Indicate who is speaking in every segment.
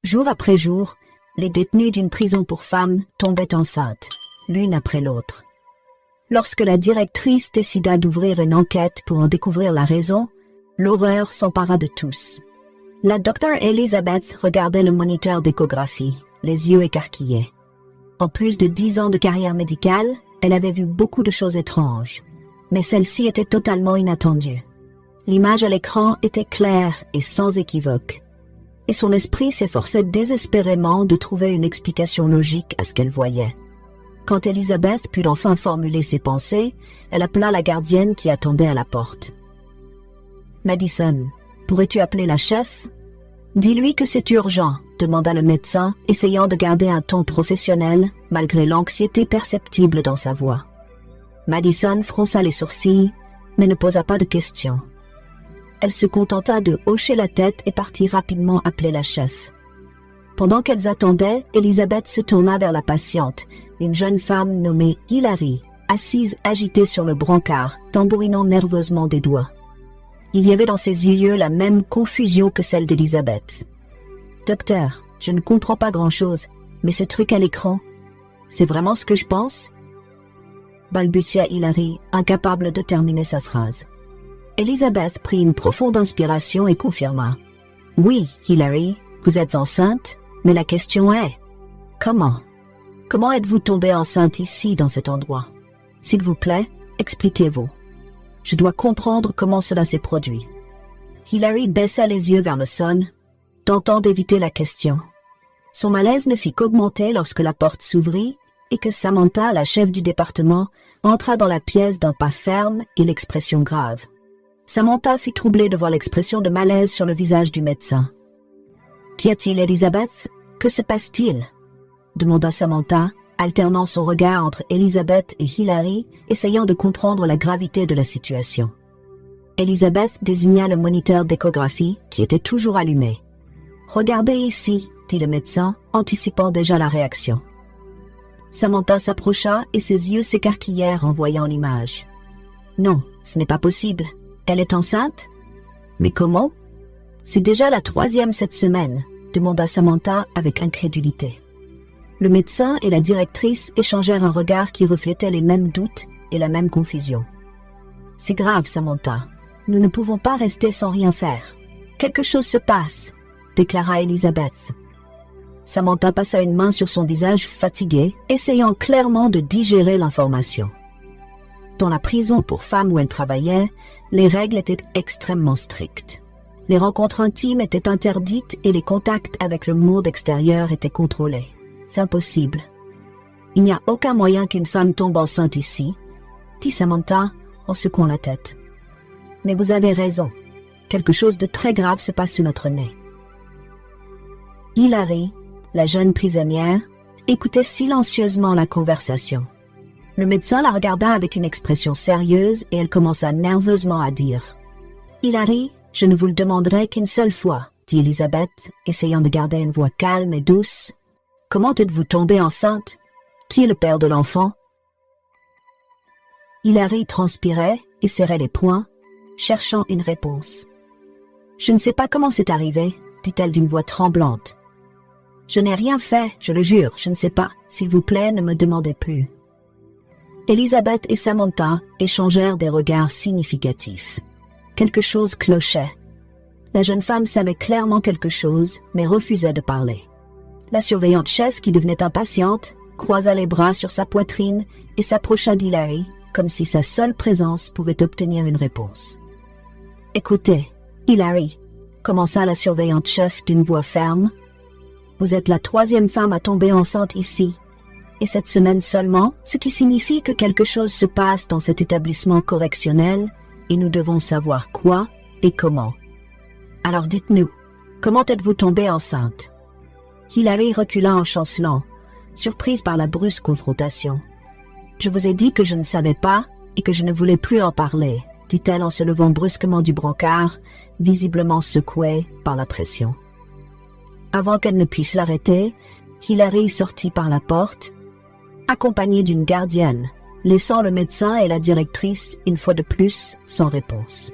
Speaker 1: Jour après jour, les détenus d'une prison pour femmes tombaient enceintes, l'une après l'autre. Lorsque la directrice décida d'ouvrir une enquête pour en découvrir la raison, l'horreur s'empara de tous. La docteure Elizabeth regardait le moniteur d'échographie, les yeux écarquillés. En plus de 10 ans de carrière médicale, elle avait vu beaucoup de choses étranges. Mais celle-ci était totalement inattendue. L'image à l'écran était claire et sans équivoque. Et son esprit s'efforçait désespérément de trouver une explication logique à ce qu'elle voyait. Quand Elizabeth put enfin formuler ses pensées, elle appela la gardienne qui attendait à la porte. « Madison, pourrais-tu appeler la chef ?»« Dis-lui que c'est urgent », demanda le médecin, essayant de garder un ton professionnel, malgré l'anxiété perceptible dans sa voix. Madison fronça les sourcils, mais ne posa pas de questions. Elle se contenta de hocher la tête et partit rapidement appeler la chef. Pendant qu'elles attendaient, Elizabeth se tourna vers la patiente, une jeune femme nommée Hilary, assise agitée sur le brancard, tambourinant nerveusement des doigts. Il y avait dans ses yeux la même confusion que celle d'Elizabeth. « Docteur, je ne comprends pas grand-chose, mais ce truc à l'écran, c'est vraiment ce que je pense ?» balbutia Hilary, incapable de terminer sa phrase. Elizabeth prit une profonde inspiration et confirma. « Oui, Hilary, vous êtes enceinte, mais la question est, comment? Comment êtes-vous tombée enceinte ici, dans cet endroit? S'il vous plaît, expliquez-vous. Je dois comprendre comment cela s'est produit. » Hilary baissa les yeux vers le sol, tentant d'éviter la question. Son malaise ne fit qu'augmenter lorsque la porte s'ouvrit et que Samantha, la chef du département, entra dans la pièce d'un pas ferme et l'expression grave. Samantha fut troublée de voir l'expression de malaise sur le visage du médecin. « Qu'y a-t-il, Elizabeth? Que se passe-t-il » demanda Samantha, alternant son regard entre Elizabeth et Hilary, essayant de comprendre la gravité de la situation. Elizabeth désigna le moniteur d'échographie qui était toujours allumé. « Regardez ici, » dit le médecin, anticipant déjà la réaction. Samantha s'approcha et ses yeux s'écarquillèrent en voyant l'image. « Non, ce n'est pas possible. Elle est enceinte? Mais comment? C'est déjà la 3e cette semaine, » demanda Samantha avec incrédulité. Le médecin et la directrice échangèrent un regard qui reflétait les mêmes doutes et la même confusion. « C'est grave, Samantha. Nous ne pouvons pas rester sans rien faire. Quelque chose se passe, » déclara Elizabeth. Samantha passa une main sur son visage fatigué, essayant clairement de digérer l'information. Dans la prison pour femmes où elle travaillait, les règles étaient extrêmement strictes. Les rencontres intimes étaient interdites et les contacts avec le monde extérieur étaient contrôlés. C'est impossible. Il n'y a aucun moyen qu'une femme tombe enceinte ici, dit Samantha en secouant la tête. Mais vous avez raison. Quelque chose de très grave se passe sous notre nez. Hilary, la jeune prisonnière, écoutait silencieusement la conversation. Le médecin la regarda avec une expression sérieuse et elle commença nerveusement à dire « Hilary, je ne vous le demanderai qu'une seule fois, » dit Elizabeth, essayant de garder une voix calme et douce. « Comment êtes-vous tombée enceinte? Qui est le père de l'enfant? » Hilary transpirait et serrait les poings, cherchant une réponse. « Je ne sais pas comment c'est arrivé, » dit-elle d'une voix tremblante. « Je n'ai rien fait, je le jure, je ne sais pas. S'il vous plaît, ne me demandez plus. » Elizabeth et Samantha échangèrent des regards significatifs. Quelque chose clochait. La jeune femme savait clairement quelque chose, mais refusait de parler. La surveillante chef, qui devenait impatiente, croisa les bras sur sa poitrine et s'approcha d'Hilary, comme si sa seule présence pouvait obtenir une réponse. « Écoutez, Hilary, » commença la surveillante chef d'une voix ferme, « vous êtes la 3e femme à tomber enceinte ici. Et cette semaine seulement, ce qui signifie que quelque chose se passe dans cet établissement correctionnel et nous devons savoir quoi et comment. Alors dites-nous, comment êtes-vous tombée enceinte? » Hilary recula en chancelant, surprise par la brusque confrontation. « Je vous ai dit que je ne savais pas et que je ne voulais plus en parler, » dit-elle en se levant brusquement du brancard, visiblement secouée par la pression. Avant qu'elle ne puisse l'arrêter, Hilary sortit par la porte, accompagnée d'une gardienne, laissant le médecin et la directrice, une fois de plus, sans réponse.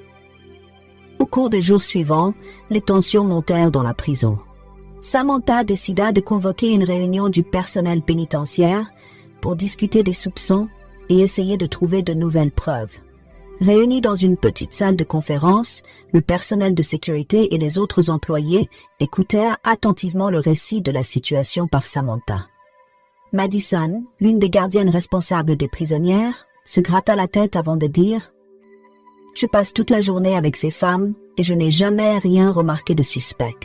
Speaker 1: Au cours des jours suivants, les tensions montèrent dans la prison. Samantha décida de convoquer une réunion du personnel pénitentiaire pour discuter des soupçons et essayer de trouver de nouvelles preuves. Réunis dans une petite salle de conférence, le personnel de sécurité et les autres employés écoutèrent attentivement le récit de la situation par Samantha. Madison, l'une des gardiennes responsables des prisonnières, se gratta la tête avant de dire « Je passe toute la journée avec ces femmes et je n'ai jamais rien remarqué de suspect.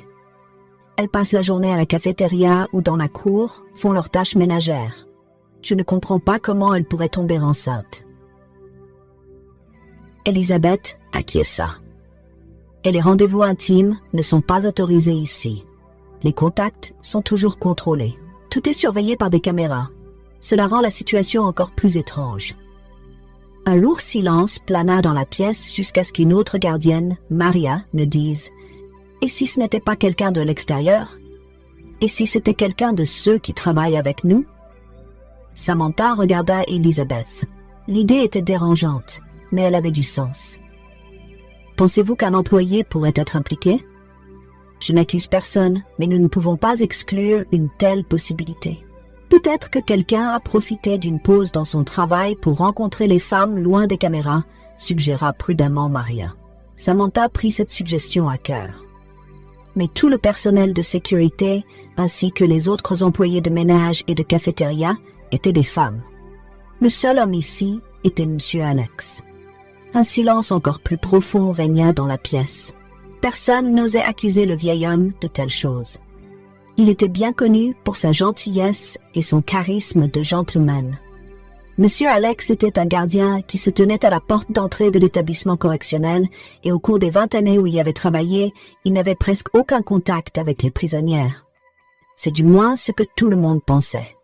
Speaker 1: Elles passent la journée à la cafétéria ou dans la cour, font leurs tâches ménagères. Je ne comprends pas comment elles pourraient tomber enceintes. » Elizabeth acquiesça. Et les rendez-vous intimes ne sont pas autorisés ici. Les contacts sont toujours contrôlés. Tout est surveillé par des caméras. Cela rend la situation encore plus étrange. Un lourd silence plana dans la pièce jusqu'à ce qu'une autre gardienne, Maria, ne dise « Et si ce n'était pas quelqu'un de l'extérieur? Et si c'était quelqu'un de ceux qui travaillent avec nous ?» Samantha regarda Elizabeth. L'idée était dérangeante, mais elle avait du sens. « Pensez-vous qu'un employé pourrait être impliqué? Je n'accuse personne, mais nous ne pouvons pas exclure une telle possibilité. Peut-être que quelqu'un a profité d'une pause dans son travail pour rencontrer les femmes loin des caméras, suggéra prudemment Maria. Samantha prit cette suggestion à cœur. Mais tout le personnel de sécurité, ainsi que les autres employés de ménage et de cafétéria, étaient des femmes. Le seul homme ici était M. Alex. Un silence encore plus profond régna dans la pièce. Personne n'osait accuser le vieil homme de telle chose. Il était bien connu pour sa gentillesse et son charisme de gentleman. Monsieur Alex était un gardien qui se tenait à la porte d'entrée de l'établissement correctionnel et au cours des 20 années où il avait travaillé, il n'avait presque aucun contact avec les prisonnières. C'est du moins ce que tout le monde pensait.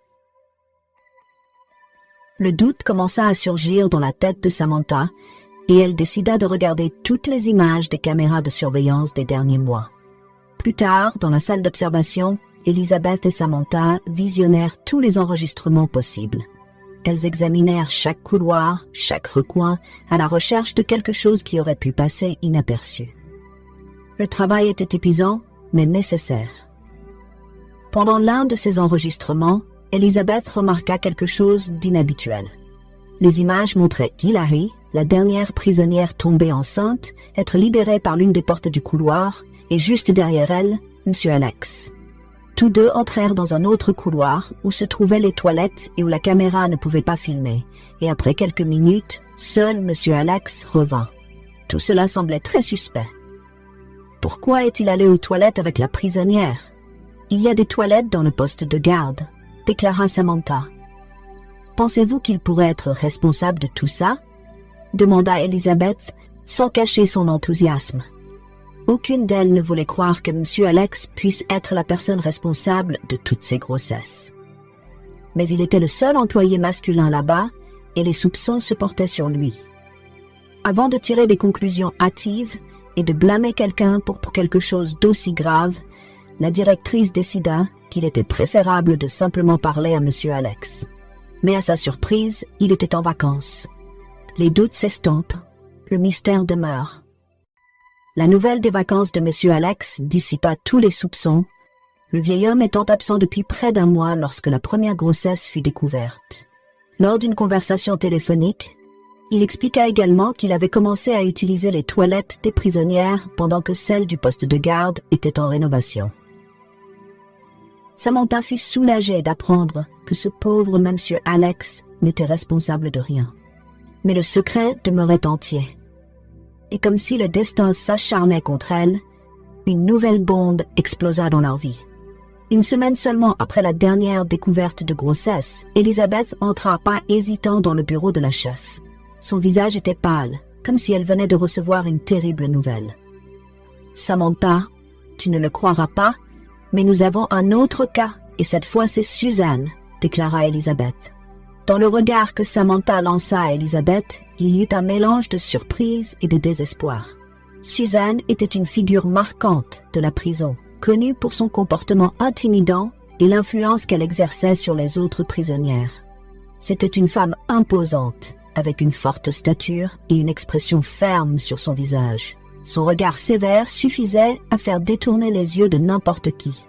Speaker 1: Le doute commença à surgir dans la tête de Samantha et elle décida de regarder toutes les images des caméras de surveillance des derniers mois. Plus tard, dans la salle d'observation, Elizabeth et Samantha visionnèrent tous les enregistrements possibles. Elles examinèrent chaque couloir, chaque recoin, à la recherche de quelque chose qui aurait pu passer inaperçu. Le travail était épuisant, mais nécessaire. Pendant l'un de ces enregistrements, Elizabeth remarqua quelque chose d'inhabituel. Les images montraient Hilary, la dernière prisonnière tombée enceinte, être libérée par l'une des portes du couloir, et juste derrière elle, M. Alex. Tous deux entrèrent dans un autre couloir où se trouvaient les toilettes et où la caméra ne pouvait pas filmer, et après quelques minutes, seul M. Alex revint. Tout cela semblait très suspect. Pourquoi est-il allé aux toilettes avec la prisonnière? Il y a des toilettes dans le poste de garde, déclara Samantha. Pensez-vous qu'il pourrait être responsable de tout ça? Demanda Elizabeth, sans cacher son enthousiasme. Aucune d'elles ne voulait croire que M. Alex puisse être la personne responsable de toutes ces grossesses. Mais il était le seul employé masculin là-bas et les soupçons se portaient sur lui. Avant de tirer des conclusions hâtives et de blâmer quelqu'un pour quelque chose d'aussi grave, la directrice décida qu'il était préférable de simplement parler à M. Alex. Mais à sa surprise, il était en vacances. Les doutes s'estompent, le mystère demeure. La nouvelle des vacances de M. Alex dissipa tous les soupçons, le vieil homme étant absent depuis près d'un mois lorsque la première grossesse fut découverte. Lors d'une conversation téléphonique, il expliqua également qu'il avait commencé à utiliser les toilettes des prisonnières pendant que celles du poste de garde étaient en rénovation. Samantha fut soulagée d'apprendre que ce pauvre M. Alex n'était responsable de rien. Mais le secret demeurait entier. Et comme si le destin s'acharnait contre elle, une nouvelle bombe explosa dans leur vie. Une semaine seulement après la dernière découverte de grossesse, Elizabeth entra pas hésitant dans le bureau de la chef. Son visage était pâle, comme si elle venait de recevoir une terrible nouvelle. « Samantha, tu ne le croiras pas, mais nous avons un autre cas, et cette fois c'est Suzanne, » déclara Elizabeth. Dans le regard que Samantha lança à Elizabeth, il y eut un mélange de surprise et de désespoir. Suzanne était une figure marquante de la prison, connue pour son comportement intimidant et l'influence qu'elle exerçait sur les autres prisonnières. C'était une femme imposante, avec une forte stature et une expression ferme sur son visage. Son regard sévère suffisait à faire détourner les yeux de n'importe qui.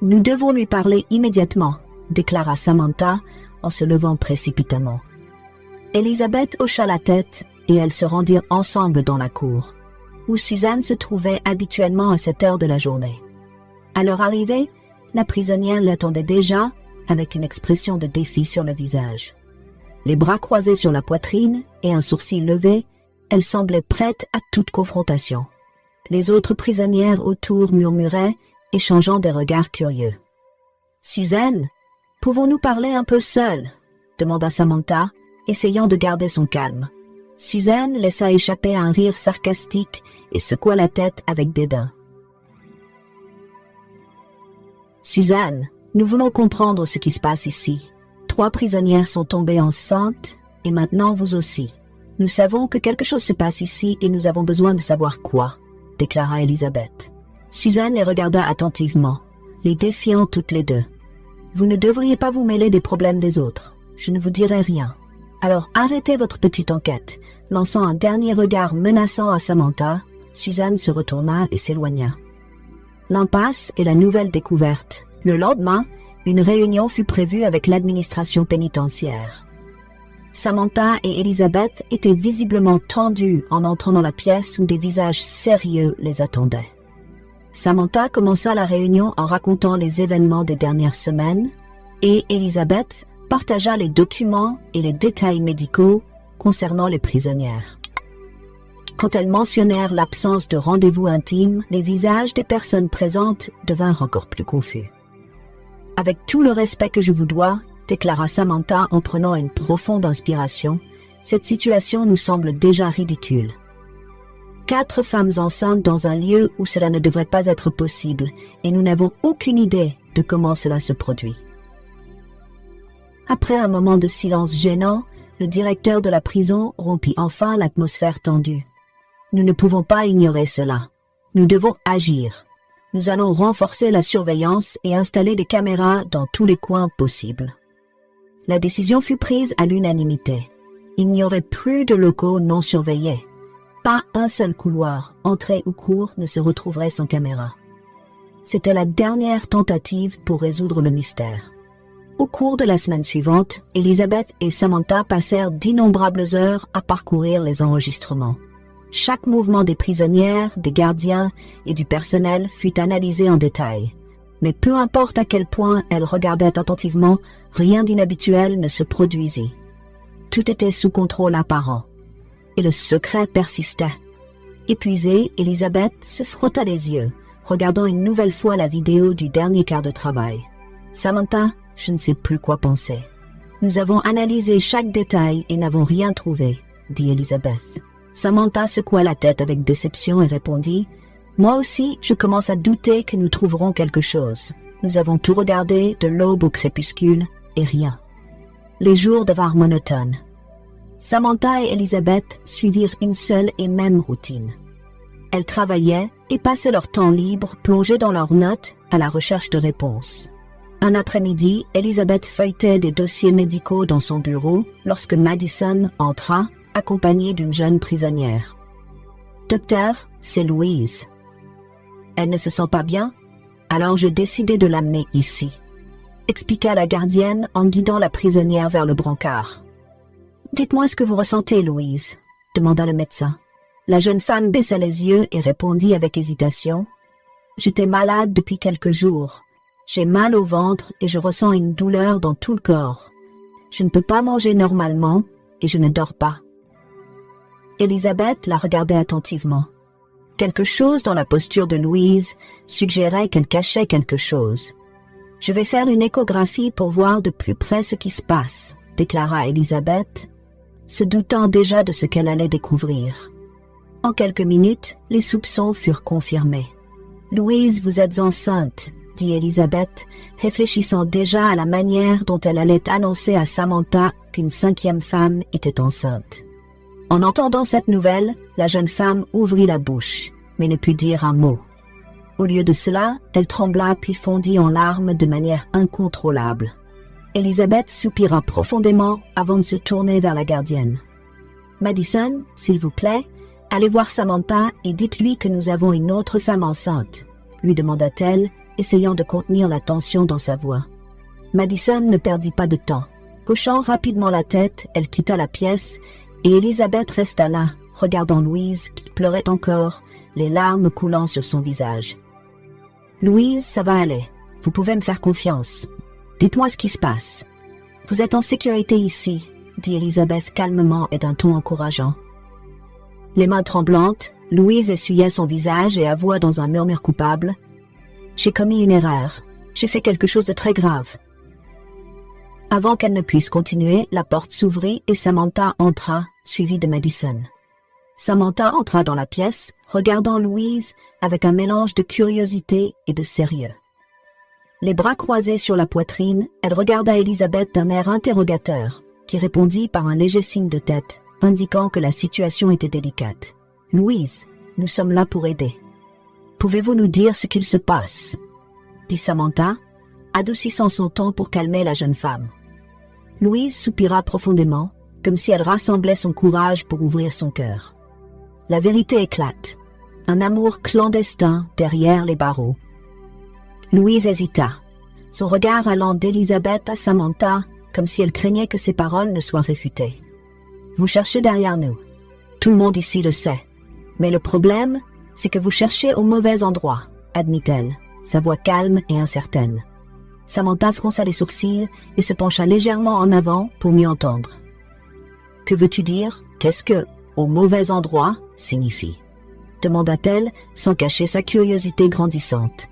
Speaker 1: Nous devons lui parler immédiatement, déclara Samantha en se levant précipitamment. Elizabeth hocha la tête et elles se rendirent ensemble dans la cour, où Suzanne se trouvait habituellement à cette heure de la journée. À leur arrivée, la prisonnière l'attendait déjà avec une expression de défi sur le visage. Les bras croisés sur la poitrine et un sourcil levé, elle semblait prête à toute confrontation. Les autres prisonnières autour murmuraient, échangeant des regards curieux. « Suzanne, pouvons-nous parler un peu seules ?» demanda Samantha, essayant de garder son calme. Suzanne laissa échapper un rire sarcastique et secoua la tête avec dédain. « Suzanne, nous voulons comprendre ce qui se passe ici. 3 prisonnières sont tombées enceintes et maintenant vous aussi. Nous savons que quelque chose se passe ici et nous avons besoin de savoir quoi, » déclara Elizabeth. Suzanne les regarda attentivement, les défiant toutes les deux. « Vous ne devriez pas vous mêler des problèmes des autres. Je ne vous dirai rien. Alors arrêtez votre petite enquête. » Lançant un dernier regard menaçant à Samantha, Suzanne se retourna et s'éloigna. L'impasse et la nouvelle découverte. Le lendemain, une réunion fut prévue avec l'administration pénitentiaire. Samantha et Elizabeth étaient visiblement tendues en entrant dans la pièce où des visages sérieux les attendaient. Samantha commença la réunion en racontant les événements des dernières semaines et Elizabeth partagea les documents et les détails médicaux concernant les prisonnières. Quand elles mentionnèrent l'absence de rendez-vous intime, les visages des personnes présentes devinrent encore plus confus. « Avec tout le respect que je vous dois, » déclara Samantha en prenant une profonde inspiration, « cette situation nous semble déjà ridicule. 4 femmes enceintes dans un lieu où cela ne devrait pas être possible, et nous n'avons aucune idée de comment cela se produit. » Après un moment de silence gênant, le directeur de la prison rompit enfin l'atmosphère tendue. « Nous ne pouvons pas ignorer cela. Nous devons agir. Nous allons renforcer la surveillance et installer des caméras dans tous les coins possibles. » La décision fut prise à l'unanimité. Il n'y aurait plus de locaux non surveillés. Pas un seul couloir, entrée ou cours, ne se retrouverait sans caméra. C'était la dernière tentative pour résoudre le mystère. Au cours de la semaine suivante, Elizabeth et Samantha passèrent d'innombrables heures à parcourir les enregistrements. Chaque mouvement des prisonnières, des gardiens et du personnel fut analysé en détail. Mais peu importe à quel point elles regardaient attentivement, rien d'inhabituel ne se produisit. Tout était sous contrôle apparent. Et le secret persistait. Épuisée, Elizabeth se frotta les yeux, regardant une nouvelle fois la vidéo du dernier quart de travail. « Samantha, je ne sais plus quoi penser. Nous avons analysé chaque détail et n'avons rien trouvé, » dit Elizabeth. Samantha secoua la tête avec déception et répondit « Moi aussi, je commence à douter que nous trouverons quelque chose. Nous avons tout regardé de l'aube au crépuscule et rien. » Les jours devinrent monotones. Samantha et Elizabeth suivirent une seule et même routine. Elles travaillaient et passaient leur temps libre plongées dans leurs notes à la recherche de réponses. Un après-midi, Elizabeth feuilletait des dossiers médicaux dans son bureau lorsque Madison entra, accompagnée d'une jeune prisonnière. « Docteur, c'est Louise. Elle ne se sent pas bien, alors j'ai décidé de l'amener ici, » expliqua la gardienne en guidant la prisonnière vers le brancard. « Dites-moi ce que vous ressentez, Louise, » demanda le médecin. La jeune femme baissa les yeux et répondit avec hésitation. « J'étais malade depuis quelques jours. J'ai mal au ventre et je ressens une douleur dans tout le corps. Je ne peux pas manger normalement et je ne dors pas. » Elizabeth la regardait attentivement. Quelque chose dans la posture de Louise suggérait qu'elle cachait quelque chose. « Je vais faire une échographie pour voir de plus près ce qui se passe, » déclara Elizabeth, se doutant déjà de ce qu'elle allait découvrir. En quelques minutes, les soupçons furent confirmés. « Louise, vous êtes enceinte, » dit Elizabeth, réfléchissant déjà à la manière dont elle allait annoncer à Samantha qu'une 5e femme était enceinte. En entendant cette nouvelle, la jeune femme ouvrit la bouche, mais ne put dire un mot. Au lieu de cela, elle trembla puis fondit en larmes de manière incontrôlable. Elizabeth soupira profondément avant de se tourner vers la gardienne. « Madison, s'il vous plaît, allez voir Samantha et dites-lui que nous avons une autre femme enceinte, » lui demanda-t-elle, essayant de contenir la tension dans sa voix. Madison ne perdit pas de temps. Hochant rapidement la tête, elle quitta la pièce et Elizabeth resta là, regardant Louise qui pleurait encore, les larmes coulant sur son visage. « Louise, ça va aller. Vous pouvez me faire confiance. Dites-moi ce qui se passe. »« Vous êtes en sécurité ici, » dit Elizabeth calmement et d'un ton encourageant. Les mains tremblantes, Louise essuyait son visage et avoua dans un murmure coupable. « J'ai commis une erreur. J'ai fait quelque chose de très grave. » Avant qu'elle ne puisse continuer, la porte s'ouvrit et Samantha entra, suivie de Madison. Samantha entra dans la pièce, regardant Louise avec un mélange de curiosité et de sérieux. Les bras croisés sur la poitrine, elle regarda Elizabeth d'un air interrogateur, qui répondit par un léger signe de tête, indiquant que la situation était délicate. « Louise, nous sommes là pour aider. Pouvez-vous nous dire ce qu'il se passe ?» dit Samantha, adoucissant son ton pour calmer la jeune femme. Louise soupira profondément, comme si elle rassemblait son courage pour ouvrir son cœur. La vérité éclate. Un amour clandestin derrière les barreaux. Louise hésita, son regard allant d'Elizabeth à Samantha, comme si elle craignait que ses paroles ne soient réfutées. « Vous cherchez derrière nous. Tout le monde ici le sait. Mais le problème, c'est que vous cherchez au mauvais endroit, » admit-elle, sa voix calme et incertaine. Samantha fronça les sourcils et se pencha légèrement en avant pour mieux entendre. « Que veux-tu dire? Qu'est-ce que « au mauvais endroit » signifie ?» demanda-t-elle sans cacher sa curiosité grandissante.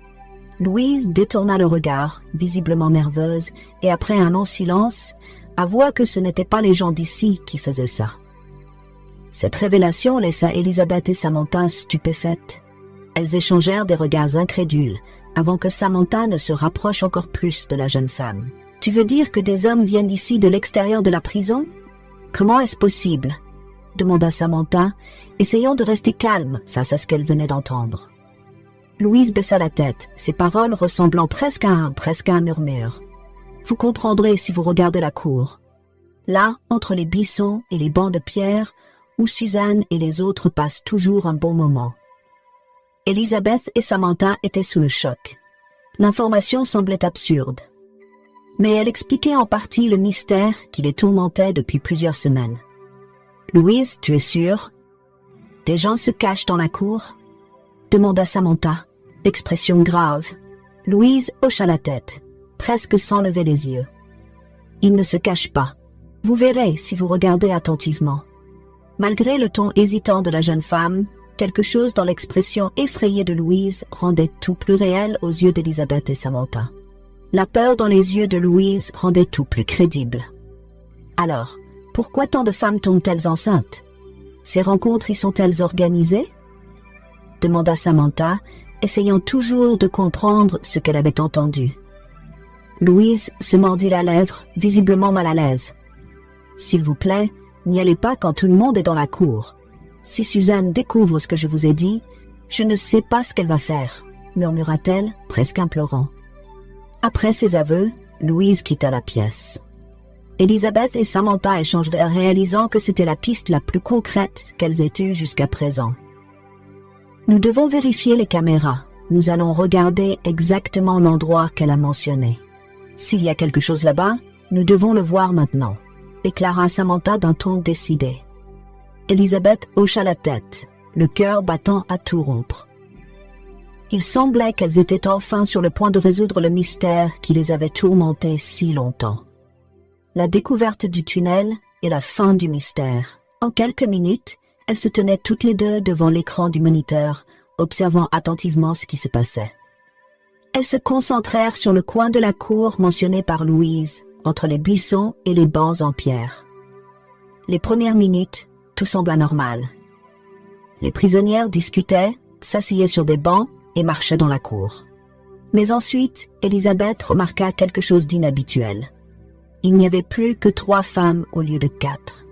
Speaker 1: Louise détourna le regard, visiblement nerveuse, et après un long silence, avoua que ce n'étaient pas les gens d'ici qui faisaient ça. Cette révélation laissa Elizabeth et Samantha stupéfaites. Elles échangèrent des regards incrédules, avant que Samantha ne se rapproche encore plus de la jeune femme. « Tu veux dire que des hommes viennent ici de l'extérieur de la prison? Comment est-ce possible ?» demanda Samantha, essayant de rester calme face à ce qu'elle venait d'entendre. Louise baissa la tête, ses paroles ressemblant presque à un murmure. « Vous comprendrez si vous regardez la cour. Là, entre les buissons et les bancs de pierre, où Suzanne et les autres passent toujours un bon moment. » Elizabeth et Samantha étaient sous le choc. L'information semblait absurde. Mais elle expliquait en partie le mystère qui les tourmentait depuis plusieurs semaines. « Louise, tu es sûre? Des gens se cachent dans la cour ?» demanda Samantha, expression grave. Louise hocha la tête, presque sans lever les yeux. « Ils ne se cachent pas. Vous verrez si vous regardez attentivement. » Malgré le ton hésitant de la jeune femme, quelque chose dans l'expression effrayée de Louise rendait tout plus réel aux yeux d'Elizabeth et Samantha. La peur dans les yeux de Louise rendait tout plus crédible. Alors, pourquoi tant de femmes tombent-elles enceintes? Ces rencontres y sont-elles organisées? Demanda Samantha, essayant toujours de comprendre ce qu'elle avait entendu. Louise se mordit la lèvre, visiblement mal à l'aise. « S'il vous plaît, n'y allez pas quand tout le monde est dans la cour. Si Suzanne découvre ce que je vous ai dit, je ne sais pas ce qu'elle va faire, » murmura-t-elle, presque implorant. Après ces aveux, Louise quitta la pièce. Elizabeth et Samantha échangèrent, réalisant que c'était la piste la plus concrète qu'elles aient eue jusqu'à présent. « Nous devons vérifier les caméras. Nous allons regarder exactement l'endroit qu'elle a mentionné. S'il y a quelque chose là-bas, nous devons le voir maintenant, » déclara Samantha d'un ton décidé. Elizabeth hocha la tête, le cœur battant à tout rompre. Il semblait qu'elles étaient enfin sur le point de résoudre le mystère qui les avait tourmentées si longtemps. La découverte du tunnel et la fin du mystère. En quelques minutes, elles se tenaient toutes les deux devant l'écran du moniteur, observant attentivement ce qui se passait. Elles se concentrèrent sur le coin de la cour mentionné par Louise, entre les buissons et les bancs en pierre. Les premières minutes, tout sembla normal. Les prisonnières discutaient, s'assillaient sur des bancs et marchaient dans la cour. Mais ensuite, Elizabeth remarqua quelque chose d'inhabituel. Il n'y avait plus que 3 femmes au lieu de 4.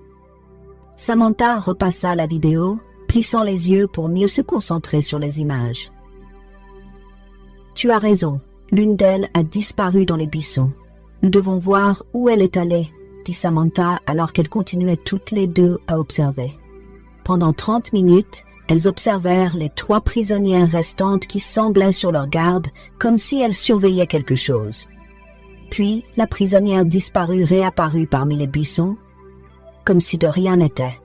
Speaker 1: Samantha repassa la vidéo, plissant les yeux pour mieux se concentrer sur les images. « Tu as raison, l'une d'elles a disparu dans les buissons. Nous devons voir où elle est allée, » dit Samantha alors qu'elles continuaient toutes les deux à observer. Pendant 30 minutes, elles observèrent les 3 prisonnières restantes qui semblaient sur leur garde, comme si elles surveillaient quelque chose. Puis, la prisonnière disparue réapparut parmi les buissons, comme si de rien n'était.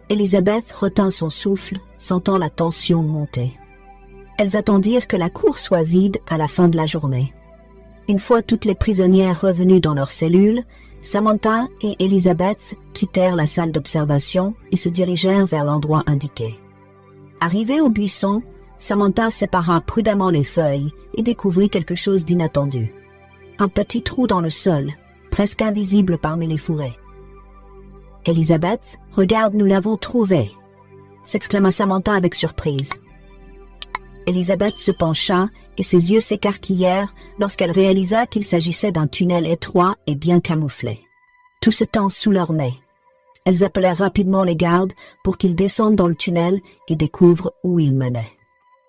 Speaker 1: Élisabeth retint son souffle, sentant la tension monter. Elles attendirent que la cour soit vide à la fin de la journée. Une fois toutes les prisonnières revenues dans leurs cellules, Samantha et Élisabeth quittèrent la salle d'observation et se dirigèrent vers l'endroit indiqué. Arrivée au buisson, Samantha sépara prudemment les feuilles et découvrit quelque chose d'inattendu. Un petit trou dans le sol, presque invisible parmi les fourrés. « Élisabeth, regarde, nous l'avons trouvé !» s'exclama Samantha avec surprise. Élisabeth se pencha et ses yeux s'écarquillèrent lorsqu'elle réalisa qu'il s'agissait d'un tunnel étroit et bien camouflé. Tout ce temps sous leur nez. Elles appelèrent rapidement les gardes pour qu'ils descendent dans le tunnel et découvrent où il menait.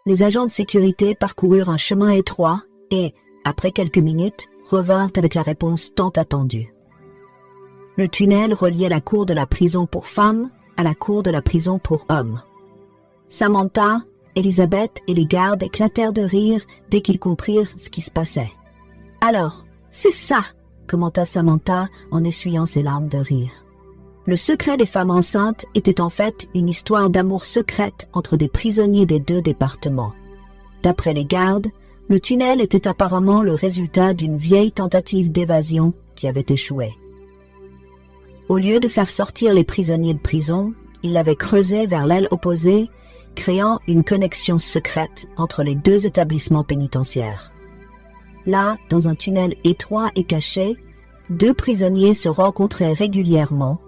Speaker 1: Les agents de sécurité parcoururent un chemin étroit et, après quelques minutes, revinrent avec la réponse tant attendue. Le tunnel reliait la cour de la prison pour femmes à la cour de la prison pour hommes. Samantha, Élisabeth et les gardes éclatèrent de rire dès qu'ils comprirent ce qui se passait. « Alors, c'est ça !» commenta Samantha en essuyant ses larmes de rire. Le secret des femmes enceintes était en fait une histoire d'amour secrète entre des prisonniers des 2 départements. D'après les gardes, le tunnel était apparemment le résultat d'une vieille tentative d'évasion qui avait échoué. Au lieu de faire sortir les prisonniers de prison, ils l'avaient creusé vers l'aile opposée, créant une connexion secrète entre les 2 établissements pénitentiaires. Là, dans un tunnel étroit et caché, 2 prisonniers se rencontraient régulièrement,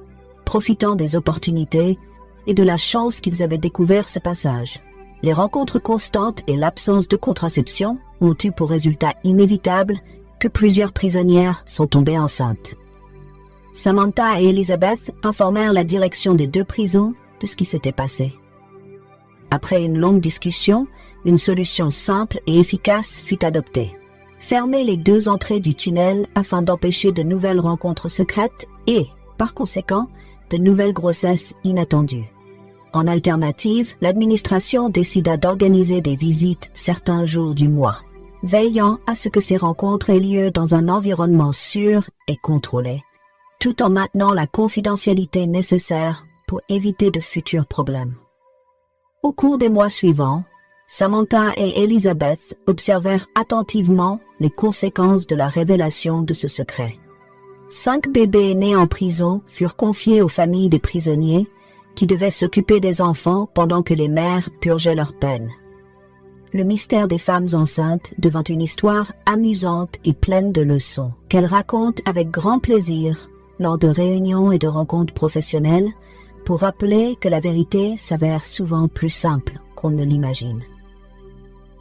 Speaker 1: profitant des opportunités et de la chance qu'ils avaient découvert ce passage. Les rencontres constantes et l'absence de contraception ont eu pour résultat inévitable que plusieurs prisonnières sont tombées enceintes. Samantha et Élisabeth informèrent la direction des 2 prisons de ce qui s'était passé. Après une longue discussion, une solution simple et efficace fut adoptée. Fermer les 2 entrées du tunnel afin d'empêcher de nouvelles rencontres secrètes et, par conséquent, de nouvelles grossesses inattendues. En alternative, l'administration décida d'organiser des visites certains jours du mois, veillant à ce que ces rencontres aient lieu dans un environnement sûr et contrôlé, tout en maintenant la confidentialité nécessaire pour éviter de futurs problèmes. Au cours des mois suivants, Samantha et Élisabeth observèrent attentivement les conséquences de la révélation de ce secret. 5 bébés nés en prison furent confiés aux familles des prisonniers qui devaient s'occuper des enfants pendant que les mères purgeaient leur peine. Le mystère des femmes enceintes devint une histoire amusante et pleine de leçons qu'elles racontent avec grand plaisir lors de réunions et de rencontres professionnelles pour rappeler que la vérité s'avère souvent plus simple qu'on ne l'imagine.